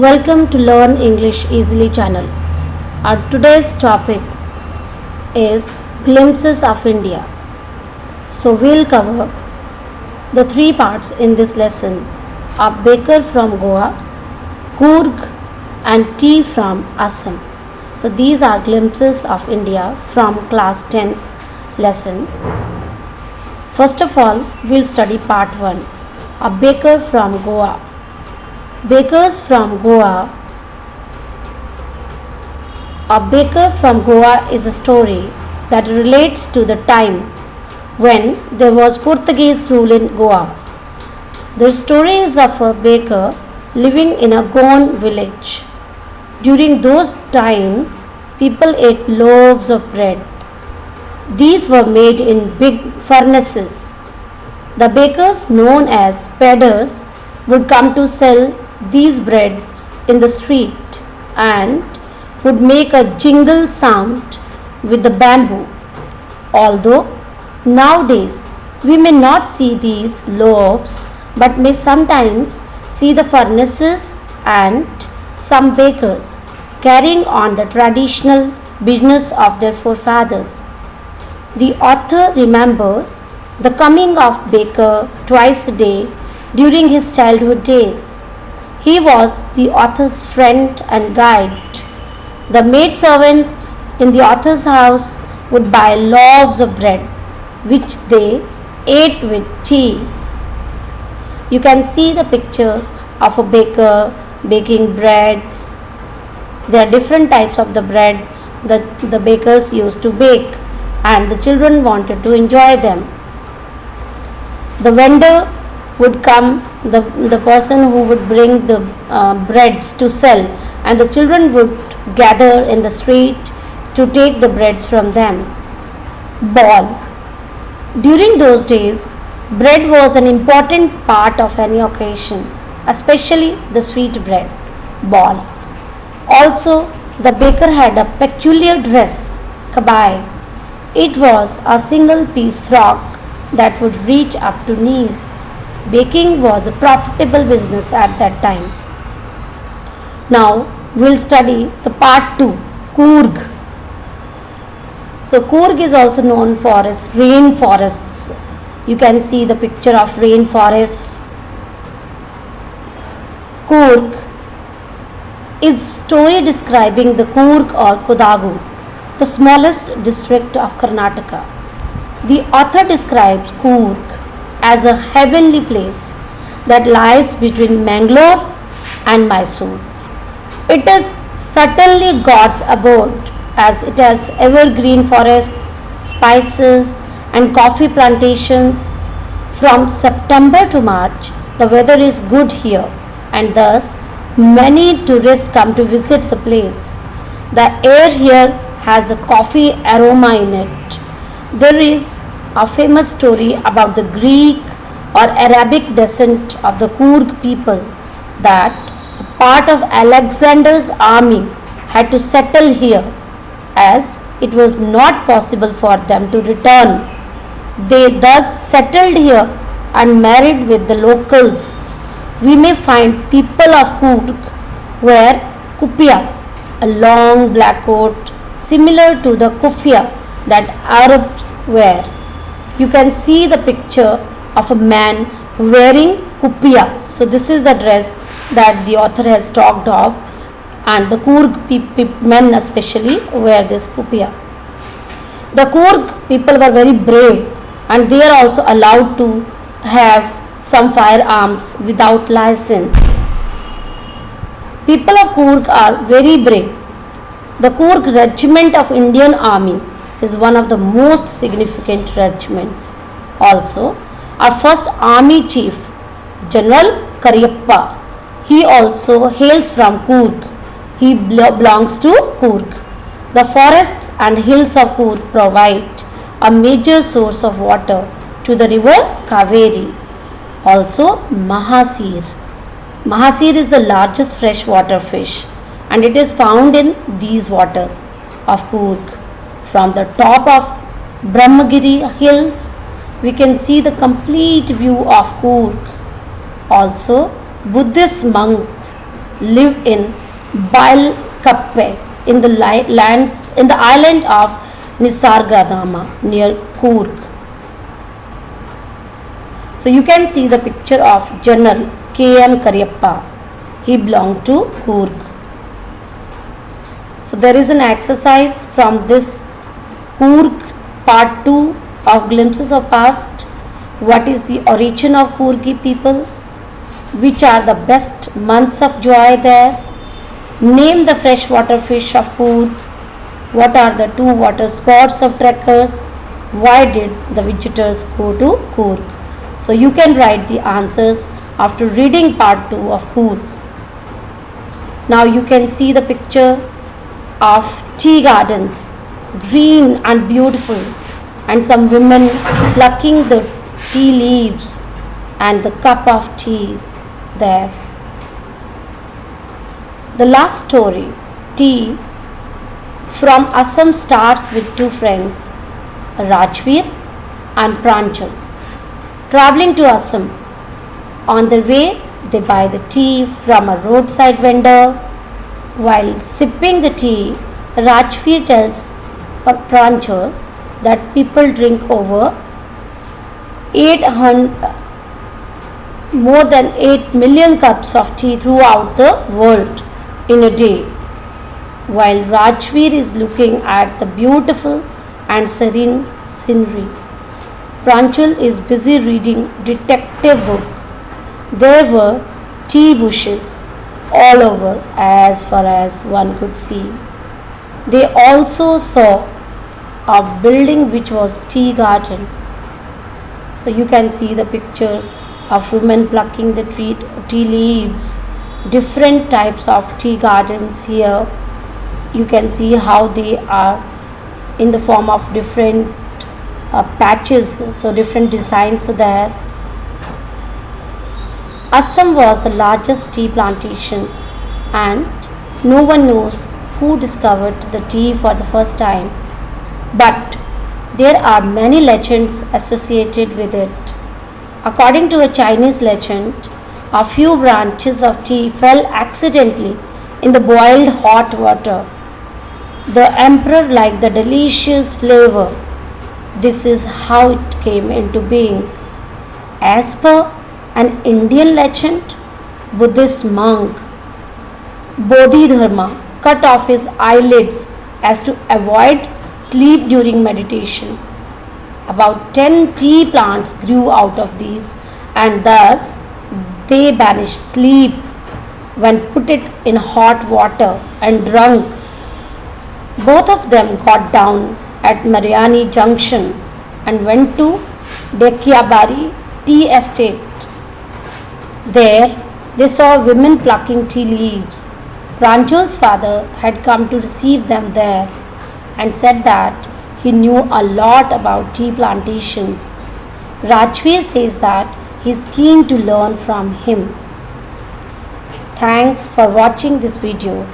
Welcome to Learn English Easily channel. Our today's topic is Glimpses of India. So we'll cover the three parts in this lesson: a baker from Goa, Coorg and tea from Assam. So these are glimpses of India from class 10th lesson. First of all, we'll study part 1, a baker from Goa. Bakers from Goa. A baker from Goa is a story that relates to the time when there was Portuguese rule in Goa. The story is of a baker living in a Goan village. During those times, people ate loaves of bread. These were made in big furnaces. The bakers, known as peddlers, would come to sell these breads in the street and would make a jingle sound with the bamboo. Although nowadays we may not see these loaves but may sometimes see the furnaces and some bakers carrying on the traditional business of their forefathers. The author remembers the coming of baker twice a day during his childhood days. He was the author's friend and guide. The maidservants in the author's house would buy loaves of bread, which they ate with tea. You can see the pictures of a baker baking breads. There are different types of the breads that the bakers used to bake, and the children wanted to enjoy them. The vendor would come, the person who would bring the breads to sell, and the children would gather in the street to take the breads from them. Ball. During those days, bread was an important part of any occasion, especially the sweet bread, ball. Also, the baker had a peculiar dress, kabai. It was a single piece frock that would reach up to knees. Baking was a profitable business at that time. Now we'll study the part 2, Coorg. So Coorg is also known for its rainforests. You can see the picture of rainforests. Coorg is story describing the Coorg or Kodagu, the smallest district of Karnataka. The author describes Coorg as a heavenly place that lies between Mangalore and Mysore. It is certainly God's abode, as it has evergreen forests, spices and coffee plantations. From September to March, the weather is good here, and thus many tourists come to visit the place. The air here has a coffee aroma in it. There is a famous story about the Greek or Arabic descent of the Coorg people, that a part of Alexander's army had to settle here as it was not possible for them to return. They thus settled here and married with the locals. We may find people of Coorg wear kupiya, a long black coat similar to the kufiya that Arabs wear. You can see the picture of a man wearing kupiya. So this is the dress that the author has talked of, and the Coorg men especially wear this kupiya. The Coorg people were very brave, and they are also allowed to have some firearms without license. People of Coorg are very brave. The Coorg regiment of Indian Army is one of the most significant regiments. Also, our first army chief, General Cariappa, he also hails from Coorg. He belongs to Coorg. The forests and hills of Coorg provide a major source of water to the river Kaveri. Also, Mahasir. Mahasir is the largest freshwater fish, and it is found in these waters of Coorg. From the top of Brahmagiri hills, we can see the complete view of Coorg. Also, Buddhist monks live in Bailkappe in the island of Nisargadama near Coorg. So you can see the picture of General K.M. Karyappa. He belonged to Coorg. So there is an exercise from this Coorg part 2 of Glimpses of Past. What is the origin of Coorgi people? Which are the best months of joy there? Name the freshwater fish of Coorg. What are the two water sports of trekkers? Why did the visitors go to Coorg? So you can write the answers after reading part 2 of Coorg. Now you can see the picture of tea gardens, green and beautiful, and some women plucking the tea leaves and the cup of tea there. The last story, Tea from Assam, starts with two friends, Rajveer and Pranchal, traveling to Assam. On their way, they buy the tea from a roadside vendor. While sipping the tea, Rajveer tells Pranchal that people drink over 800 more than 8 million cups of tea throughout the world in a day. While Rajveer is looking at the beautiful and serene scenery, Pranchal is busy reading detective book. There were tea bushes all over as far as one could see. They also saw a building which was tea garden. So you can see the pictures of women plucking the tea leaves, different types of tea gardens here. You can see how they are in the form of different patches, so different designs are there. Assam was the largest tea plantations, and no one knows who discovered the tea for the first time. But there are many legends associated with it. According to a Chinese legend, a few branches of tea fell accidentally in the boiled hot water. The emperor liked the delicious flavor. This is how it came into being. As per an Indian legend, Buddhist monk Bodhidharma cut off his eyelids as to avoid sleep during meditation. About 10 tea plants grew out of these, and thus they banished sleep when put it in hot water and drunk. Both of them got down at Mariani Junction and went to Dekiabari tea estate. There they saw women plucking tea leaves. Pranchal's father had come to receive them there and said that he knew a lot about tea plantations. Rajveer says that he is keen to learn from him. Thanks for watching this video.